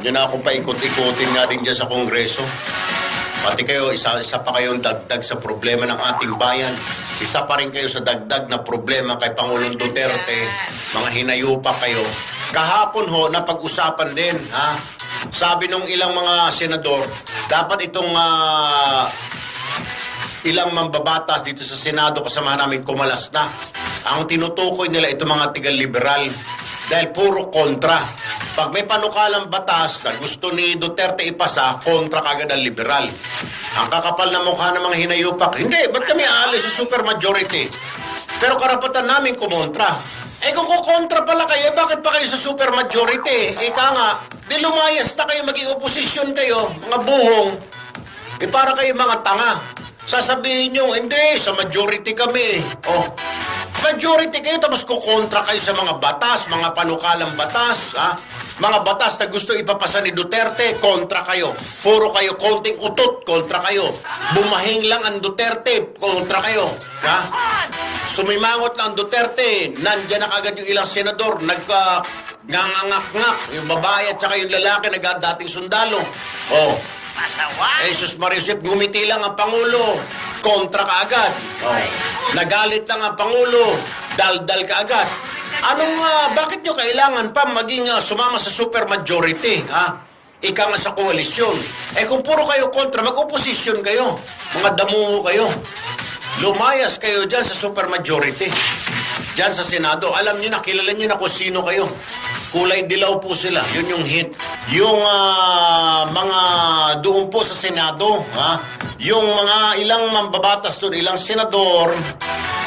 nyo na akong paikot-ikotin nga din dyan sa Kongreso. Pati kayo, isa pa kayong dagdag sa problema ng ating bayan. Isa pa rin kayo sa dagdag na problema kay Pangulong Duterte. Mga hinayupa kayo. Kahapon ho, napag-usapan din, ha? Sabi nung ilang mga senador, dapat itong ilang mambabatas dito sa Senado kasama namin kumalas na. Ang tinutukoy nila itong mga tigal-liberal dahil puro kontra. Pag may panukalang batas na gusto ni Duterte ipasa, kontra kagad ang liberal. Ang kakapal na mukha ng mga hinayupak, hindi, ba't kami aalis sa supermajority? Pero karapatan namin kumontra. Eh kung kukontra pala kayo, bakit pa kayo sa supermajority? Ika nga, di lumayas na kayo, maging oposisyon kayo, mga buhong. Eh para kayo mga tanga. Sasabihin nyo, hindi, sa majority kami. Oh, majority kayo, tapos kukontra kayo sa mga batas, mga panukalang batas, ha? Mga batas na gusto ipapasa ni Duterte, kontra kayo. Puro kayo konting utot, kontra kayo. Bumahing lang ang Duterte, kontra kayo. Ha? Sumimangot lang ang Duterte, nandyan na kagad yung ilang senador, nagngangak-ngak, yung babae at saka yung lalaki, nagdating sundalo. Oh. Jesus Mariusip, gumiti lang ang Pangulo, kontra ka agad. Oh. Nagalit lang ang Pangulo, daldal ka agad. Bakit nyo kailangan pa maging sumama sa supermajority, ha? Ika nga sa koalisyon. Eh kung puro kayo kontra, mag-oposisyon kayo. Mga damuho kayo. Lumayas kayo dyan sa supermajority. Dyan sa Senado. Alam nyo na, kilala nyo na kung sino kayo. Kulay dilaw po sila. Yun yung hint. Yung mga doon po sa Senado, ha? Yung mga ilang mambabatas doon, ilang senador,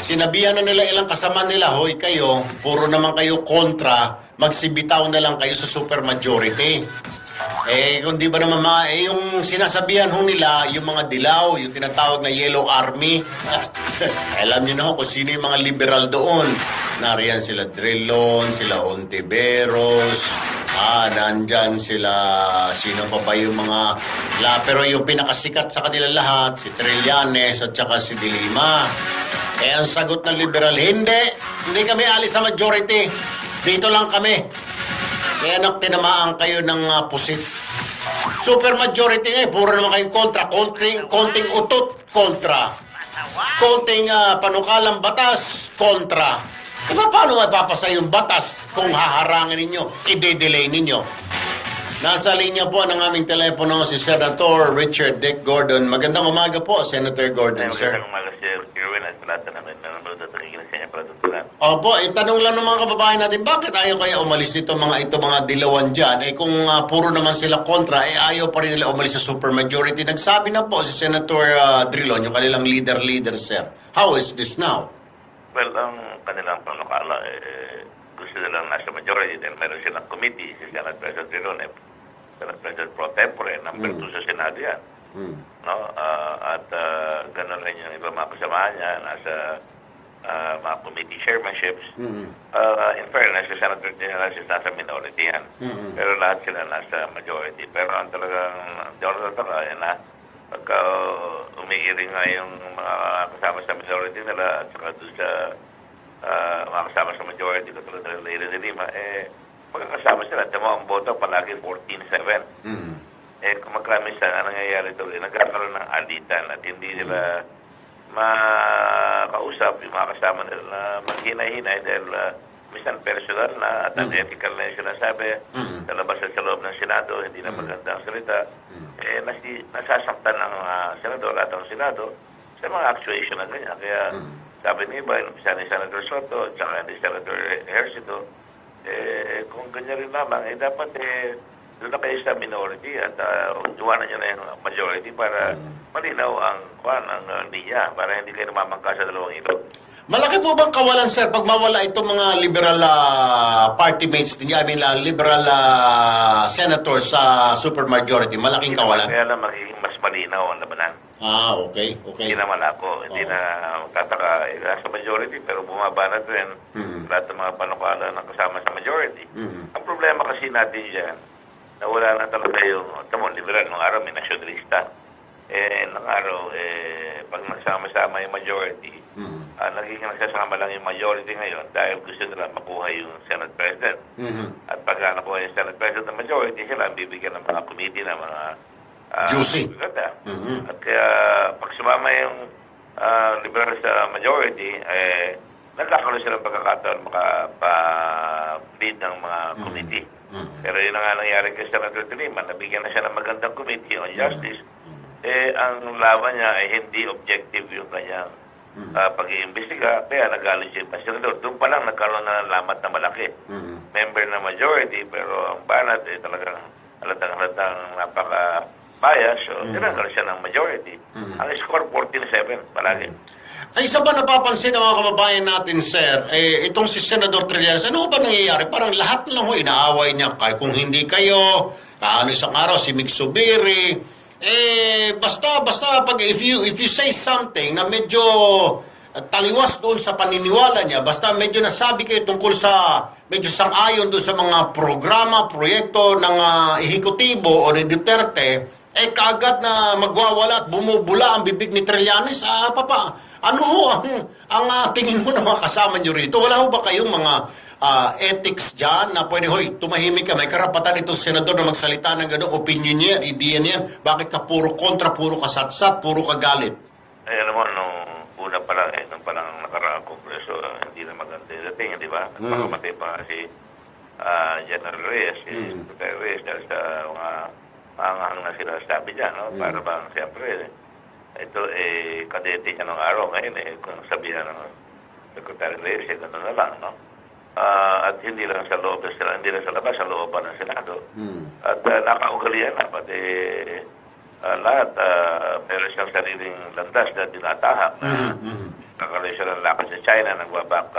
sinabihan na nila ilang kasama nila, hoy kayo, puro naman kayo kontra, magsibitaw na lang kayo sa supermajority. Eh, kung di ba naman yung sinasabihan ho nila, yung mga dilaw, yung tinatawag na Yellow Army, alam niyo na ho kung sino yung mga liberal doon. Nariyan sila Drilon, sila Ontiveros, nandyan sila, sino pa ba yung mga, pero yung pinakasikat sa kanila lahat, si Trillanes at saka si Dilima. Eh, ang sagot ng liberal, hindi kami alis sa majority. Dito lang kami. Kaya tinamaan kayo ng pusit. Super majority puro naman kayong kontra. Konting utot, kontra. Konting panukalang batas, kontra. Diba paano mapapasa yung batas kung haharangin ninyo, i-delay ninyo? Nasa linya po ng aming telepono si Senator Richard Dick Gordon. Magandang umaga po, Senator Gordon, sir. Magandang umaga, Sir Irwin, at lahat na namin nanonood at nakikinig sa inyo para tutulan. Opo, itanong lang ng mga kababayan natin, bakit ayaw kaya umalis nito mga dilawan dyan? Eh kung puro naman sila kontra, ayaw pa rin nila umalis sa supermajority. Nagsabi na po si Senator Drilon, yung kanilang leader, sir. How is this now? Well, ang kanilang panukala, gusto nilang nasa majority dahil meron silang committee, si Senate President Drilon, Senate President Pro Tempore, number 2 sa Senado yan. No? At gano'n rin yung iba mga kasamahan niya, nasa mga committee chairmanships. In fairness, si Senator General is nasa minority yan. Pero lahat sila nasa majority. Pero ang talagang Jonathan na pagka umiiring nga yung mga kasama sa minority nila at saka doon sa mga kasama sa majority katulad ng Leyra de Lima, magkakasama sila. Tama ang boto palagi 14-7. Eh kung magkramisa, ang nangyayari doon, nagkakaroon ng alitan at hindi nila makausap yung mga kasama nila na maghinay-hinay dahil minsan personal na at unethical na yung sinasabi sa labas at sa loob ng Senado, hindi na magandang salita. Nasasaktan ng senador at ang Senado sa mga actuation na ganyan. Kaya sabi ni iba, isa ni Senator Soto at saka ni Senator Hercito, kung ganyan rin lamang, dapat doon na kayo sa minority at iwanan nyo na yung majority para malinaw ang linya para hindi kayo namamangka sa dalawang ilog. Malaki po bang kawalan, sir, pag mawala itong mga liberal party mates ninyo, liberal senators sa supermajority? Malaking kawalan? Kaya lang magiging mas malinaw ang labanan. Okay. Hindi na malako, hindi na magtataka. Sa majority, pero bumaba na rin lahat ng mga panukala ng kasama sa majority. Ang problema kasi natin dyan, na wala na talaga yung liberal. Nung araw may nasyonalista. ng araw, pag nagsama-sama yung majority, nagiging nagsasama lang yung majority ngayon dahil gusto nila makuha yung Senate President. At pag nakuha yung Senate President ng majority, sila bibigyan ng mga committee ng mga Juicy. ganda. At kaya pag sumama yung liberal sa majority, nagkakaroon sila ng pagkakataon makapa-lead ng mga committee. Pero yun na nga nangyari kay Senator Tiliman, nabigyan na siya ng magandang committee on justice. Ang laban niya ay hindi objective yung kanyang pag-iimbestiga, kaya nagalit siya pa senador. Doon pa lang nagkaroon na ng lamat na malaki. Member na majority, pero ang banat talagang halatang napaka-bias, so tinanggal siya ng majority. Ang score 14-7 palagi. Ay, isa ba napapansin ng mga kababayan natin, sir, itong si Senador Trillanes, ano ba nangyayari? Parang lahat na lang inaaway niya. Kung hindi kayo, isang araw si Mig Zubiri, basta pag if you say something na medyo taliwas doon sa paniniwala niya, basta medyo nasabi kayo tungkol sa medyo sang-ayon doon sa mga programa, proyekto ng ehekutibo o ni Duterte, kaagad na magwawala at bumubula ang bibig ni Trillanes. Ano ho ang tingin mo na mga kasama nyo rito? Wala ho ba kayong mga ethics dyan na pwede, hoy, tumahimik ka, may karapatan itong senador na magsalita ng gano'ng opinion niya, ideya niyan, bakit ka puro kontra, puro ka satsat, puro ka galit? Alam mo, nung una pa lang, nung parang nakaraang kongreso, hindi na maganda yung dating, di ba? At pakamatay pa si General Reyes, si Secretary Reyes, dahil sa mga maanghang na sila sabi dyan, no? Para bang, siyempre, ito, kadete niya ng araw ngayon, kung sabihan ng Secretary Reyes, gano'n na lang, no? At hindi lang sa loob, hindi lang sa labas, sa looban ng Senado. At nakaugalian na, pati lahat, meron siyang sariling landas na dinatahak na nakaloy siya ng lakad sa China, nagbabak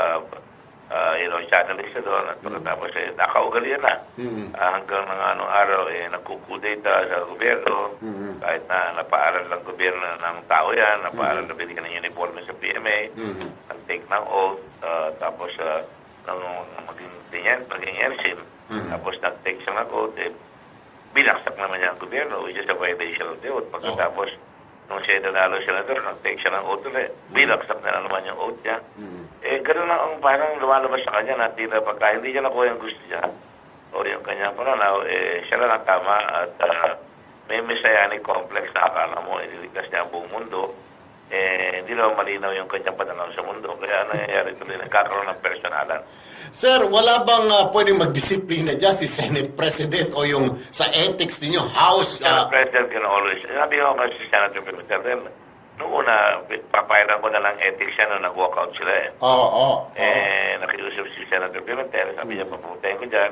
channelist siya doon, at pagkatapos nakaugalian na. Hanggang ng anong araw, nagkukudeta sa gobyerno, kahit na napaaral lang gobyerno ng tao yan, napaaral na binigyan ng uniforme sa PMA, nag-take ng oath, tapos nung maging ensign, tapos nag-take siya ng oath, binaksak naman niya ang gobyerno, which is a violation of the oath. Pagkatapos, nung siya nanalo senador, nag-take siya ng oath ulit, binaksak na naman yung oath niya. Gano'n lang ang parang lumalabas sa kanya na tila pagka hindi niya nakuha yung gusto niya o yung kanyang pananaw, siya lang ang tama at may messianic complex na akala mo, ililigtas niya ang buong mundo. Hindi naman malinaw yung kanyang pananaw sa mundo. Kaya nangyayari tuloy, nagkakaroon ng personalan. Sir, wala bang pwedeng magdisiplina dyan si Senate President o yung sa ethics ninyo, House? Senate President can always, sabi ko kasi si Senator Pimentel, noong una, papailan ko na lang ethics siya nung nag-walkout sila nakiusap si Senator Pimentel, sabi niya, papuntahin ko dyan,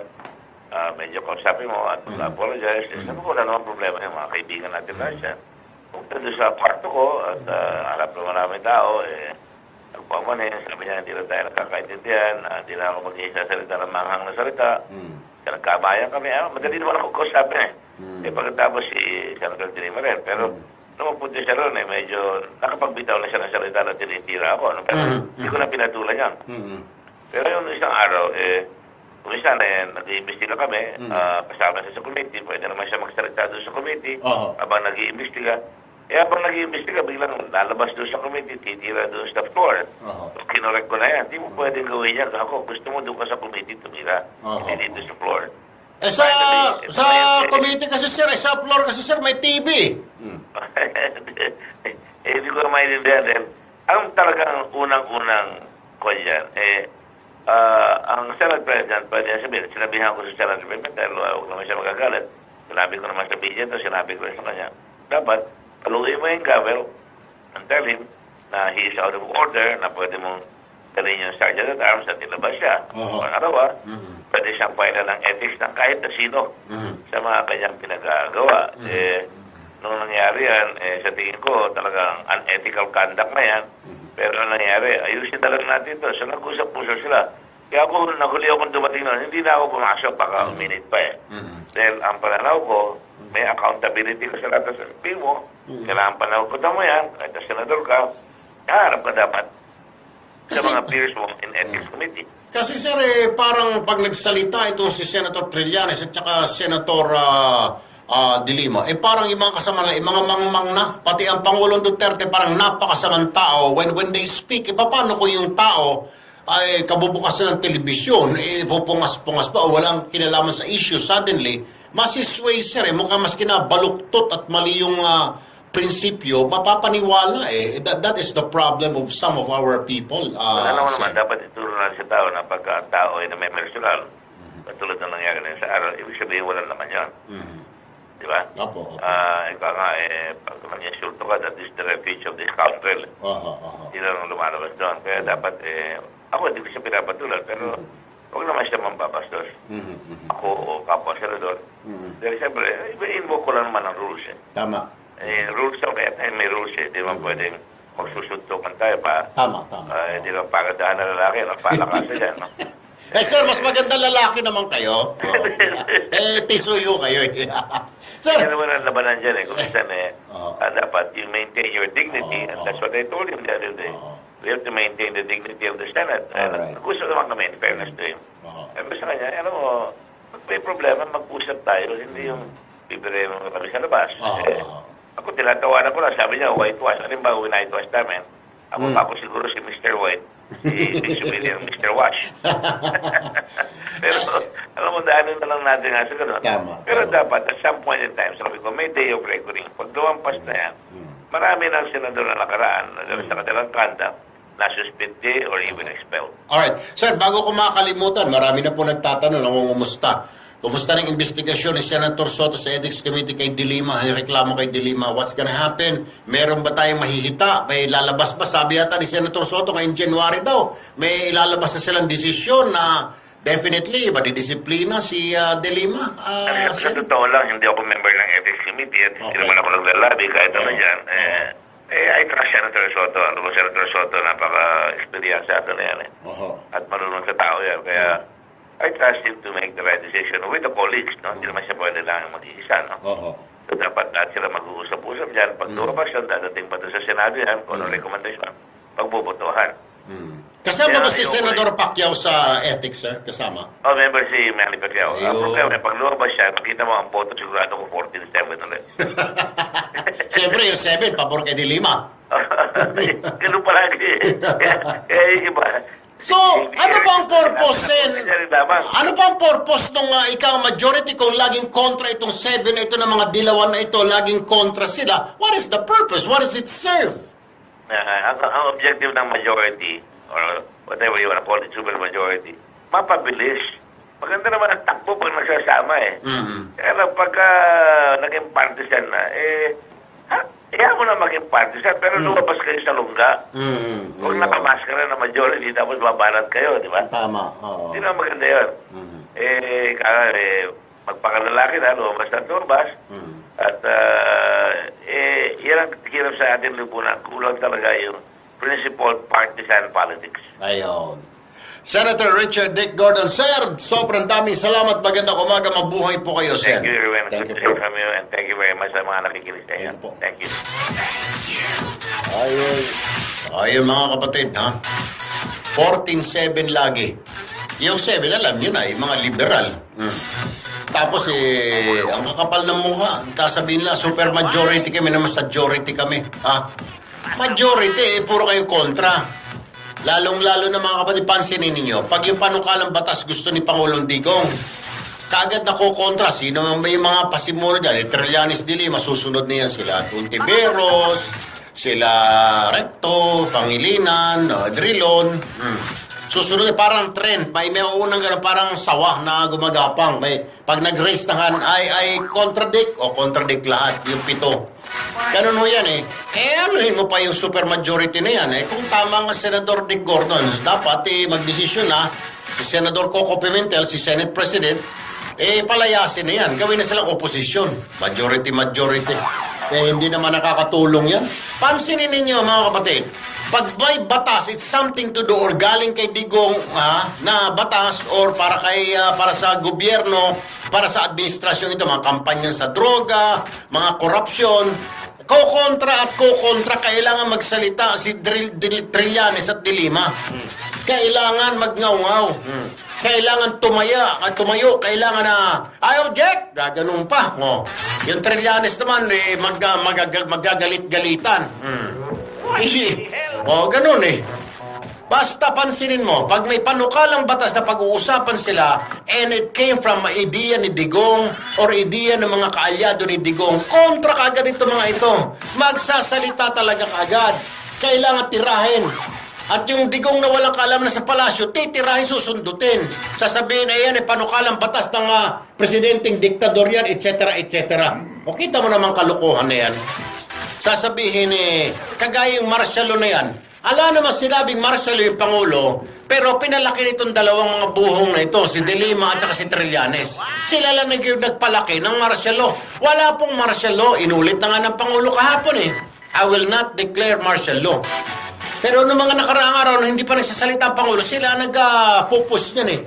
medyo kausapin mo at apologize. Sabi ko, wala naman problema yung mga kaibigan natin na siya. Punta doon sa kwarto ko at harap naman namin tao, nagpamanin, sabi niya, hindi na tayo nakakaintindihan, hindi na ako mag-isasalita ng manghang na salita. Nagkabayan kami, madali naman ako kausapin pagkatapos si Senator Tiliman rin. Pero nung punta siya ron, medyo nakapagbitaw na siya ng salita na tinitira ako. Pero hindi ko na pinatulan yan. Pero yung isang araw, kung isa na nag-iimbestiga kami, kasama siya sa committee, pwede naman siya magsalita doon sa committee habang nag-iimbestiga. Habang nag-iimbestiga, biglang lalabas doon sa committee, titira doon sa floor. Kinorek ko na yan. Hindi mo pwedeng gawin yan. Ako, gusto mo doon ka sa committee tumira. Hindi dito sa floor. Sa committee kasi sir, sa floor kasi sir, may TV. Hindi ko maintindihan din. Ang talagang unang-unang ko yan, ang Senate President, pwede niya sabihin, sinabihan ko sa Senate President, dahil huwag naman siya magagalit. Sinabi ko naman sa media ito, sinabi ko rin sa kanya. Dapat, paluin mo yung gavel and tell him na he is out of order, na pwede mong dalhin yung Sergeant at Arms at ilabas siya. Pangalawa, pwede siyang pailan ng ethics ng kahit na sino sa mga kanyang pinagagawa. Nung nangyari yan, sa tingin ko, talagang unethical conduct na yan. Pero ang nangyari, ayusin talaga natin ito. So nag-usap-usap sila. Kaya ako, nahuli akong dumating nun, hindi na ako pumasok, baka minute pa Dahil ang pananaw ko, may accountability ko sa lahat ng sasabihin mo. Kailangan pananagutan mo yan, kahit na senador ka, harap ka dapat sa mga peers mo in Ethics Committee. Kasi sir, parang pag nagsalita itong si Senator Trillanes at saka Senator De Lima, parang yung mga kasama na, mga mangmang na, pati ang Pangulong Duterte parang napakasamang tao. When they speak, paano kung yung tao ay kabubukas na ng telebisyon, pupungas-pungas pa o walang kinalaman sa issue, suddenly, masisway sir, mukhang mas kinabaluktot at mali yung prinsipyo, mapapaniwala That is the problem of some of our people. Ano sir. naman, dapat ituro na sa tao na pagka tao ay na may personal, katulad ng nangyari na sa araw, ibig sabihin wala naman yan. Di ba? Opo. Ikaw nga, pag nag-insulto ka, that is the refuge of this country. Hindi lang lumalabas doon. Kaya dapat, ako hindi ko siya pinapatulan, pero huwag naman siya mambabastos. Ako o kapwa senador. Dahil siyempre, invoke ko lang naman ang rules. Tama. Rules lang, kaya tayo may rules. Hindi naman pwedeng magsusuntukan tayo pa. Tama. Hindi lang pagandahan na lalaki, napalakasan yan. No? Sir, mas maganda lalaki naman kayo. Tisuyo kayo. Sir! Kaya naman ang labanan dyan kung saan dapat you maintain your dignity, and that's what I told him the other day. We have to maintain the dignity of the Senate. And gusto naman kami in fairness to him. Sabi sa kanya, alam mo, pag may problema, mag-usap tayo, hindi yung bibire mo kami sa labas. Ako tinatawanan ko lang, sabi niya, whitewash. Ano ba whitewash namin? Ako siguro si Mr. White, si Civilian Mr. Wash. Pero alam mo, daanin na lang natin nga sa ganun. Pero dapat, at some point in time, sabi ko, may day of reckoning. Pag lumampas na yan, marami ng senador na nakaraan sa kanilang conduct na suspended or even expelled. Alright. Sir, bago ko makalimutan, marami na po nagtatanong, nangungumusta. Kumusta ng investigasyon ni Senator Soto sa Ethics Committee kay De Lima? Ay reklamo kay De Lima. What's gonna happen? Meron ba tayong mahihita? May lalabas ba? Sabi yata ni Senator Soto ngayong January daw, may ilalabas na silang desisyon na definitely madidisiplina si De Lima. Sa totoo lang, hindi ako member ng Ethics Committee at hindi naman ako naglalabi kahit ano dyan. I trust Senator Soto. Ano ba Senator Soto? Napaka-experience sa atin na yan. At marunong sa tao yan. Kaya I trust him to make the right decision with the colleagues, no? Hindi naman siya pwede lang mag-iisa, no? So, dapat lahat sila mag-uusap-usap dyan. Pag lumabas yan, dadating pa doon sa Senado yan, kung ano recommendation, pagbubutuhan. Kasama ba si Senator Pacquiao sa ethics, sir? Kasama? Member si Manny Pacquiao. Ang problema, pag lumabas siya, nakita mo ang boto, sigurado ko 14-7 ulit. Siyempre, yung 7, pabor kay De Lima. Ganun palagi. Kaya yung iba, so, ano pa ang purpose, Sen? Ano pa ang purpose nung ikaw majority kung laging kontra itong 7 na ito ng mga dilawan na ito, laging kontra sila? What is the purpose? What does it serve? Ang objective ng majority, or whatever you want to call it, super majority, mapabilis. Maganda naman ang takbo pag nagsasama Kaya lang pagka naging partisan na, kaya mo na maging partisan, pero lumabas kayo sa lungga. Huwag nakamaskara na majority, tapos babanat kayo, di ba? Tama. Hindi na maganda yun. Magpakalalaki na, lumabas na lumabas. At yan ang hirap sa ating lipunan. Kulang talaga yung principled partisan politics. Ayun. Senator Richard Dick Gordon. Sir, sobrang daming salamat. Magandang umaga. Mabuhay po kayo, sir. Thank you very much. Thank you Good to hear from you, and thank you very much sa mga nakikinig sa inyo. Thank you. Ayun mga kapatid, ha? 14-7 lagi. Yung 7, alam nyo na, yung mga liberal. Tapos, ang kakapal ng mukha. Sasabihin nila, super majority kami, naman majority kami. Ha? Majority, puro kayo kontra. Lalong-lalo na mga kapatid, pansinin ninyo, pag yung panukalang batas gusto ni Pangulong Digong, kaagad nakukontra. Sino may mga pasimulo dyan? Trillanes De Lima, susunod niyan sila Tuntiveros, sila Recto, Pangilinan, Drilon. Susunod parang trend. May unang ganun, parang sawa na gumagapang. Pag nag-raise na han, ay contradict o contradict lahat, yung 7. Ganun mo yan anuhin mo pa yung supermajority na yan kung tama nga Senador Dick Gordon, dapat magdesisyon na si Senador Coco Pimentel, si Senate President, palayasin na yan. Gawin na silang oposisyon. Majority. Hindi naman nakakatulong yan. Pansinin ninyo mga kapatid, pag may batas, it's something to do or galing kay Digong na batas or para sa gobyerno, para sa administrasyon ito, mga kampanya sa droga, mga korupsyon, kukontra, kailangan magsalita si Trillanes at De Lima. Kailangan magngaw-ngaw. Kailangan tumayo, kailangan na, I object, ganun pa. Yung Trillanes naman, magagalit-galitan. Ganun eh. Basta pansinin mo, pag may panukalang batas na pag-uusapan sila, and it came from idea ni Digong or idea ng mga kaalyado ni Digong, kontra kaagad ito mga ito. Magsasalita talaga kaagad. Kailangan tirahin. At yung Digong na walang kaalam na sa palasyo, titirahin, susundutin. Sasabihin, ayan, panukalang batas ng presidenteng diktador yan, etc., etc. O kita mo naman kalukuhan na yan. Sasabihin, kagaya yung martial law na yan, ala naman sinabing martial law yung Pangulo, pero pinalaki nitong dalawang mga buhong na ito, si De Lima at saka si Trillanes. Sila lang nagpalaki ng martial law. Wala pong martial law. Inulit na nga ng Pangulo kahapon eh. I will not declare martial law. Pero noong mga nakaraang araw na hindi pa nagsasalita ang Pangulo, sila nagpupus niyan eh.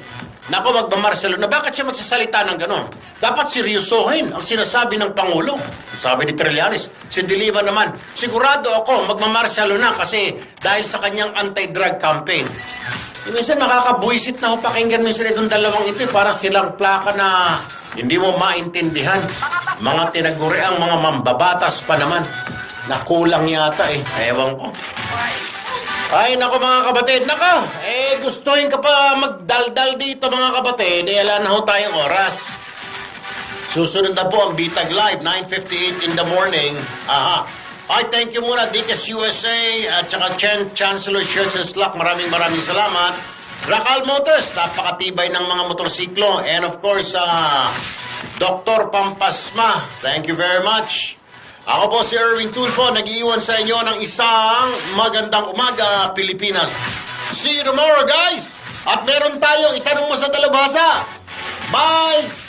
Nako, magmamartial law na. Bakit siya magsasalita ng gano'n? Dapat seryosohin ang sinasabi ng Pangulo. Sabi ni Trillanes. Si De Lima naman, sigurado ako magmamartial law na kasi dahil sa kanyang anti-drug campaign. Minsan makakabuisit na ho pakinggan minsan itong dalawang ito para silang plaka na hindi mo maintindihan. Mga tinaguri ang mga mambabatas pa naman. Nakulang yata eh. Ewan ko. Ay, nako mga kapatid, nako! Gustuhin ka pa magdaldal dito mga kapatid, wala na ho tayong oras. Susunod na po ang Bitag Live, 9:58 in the morning. Aha. Ay, thank you muna, Dicas USA, at saka Chancellor Shirts and Slack, maraming salamat. Racal Motors, napakatibay ng mga motorsiklo. And of course, Dr. Pampasma, thank you very much. Ako po si Erwin Tulfo, nag-iwan sa inyo ng isang magandang umaga, Pilipinas. See you tomorrow, guys! At meron tayong itanong mo sa dalubhasa. Bye!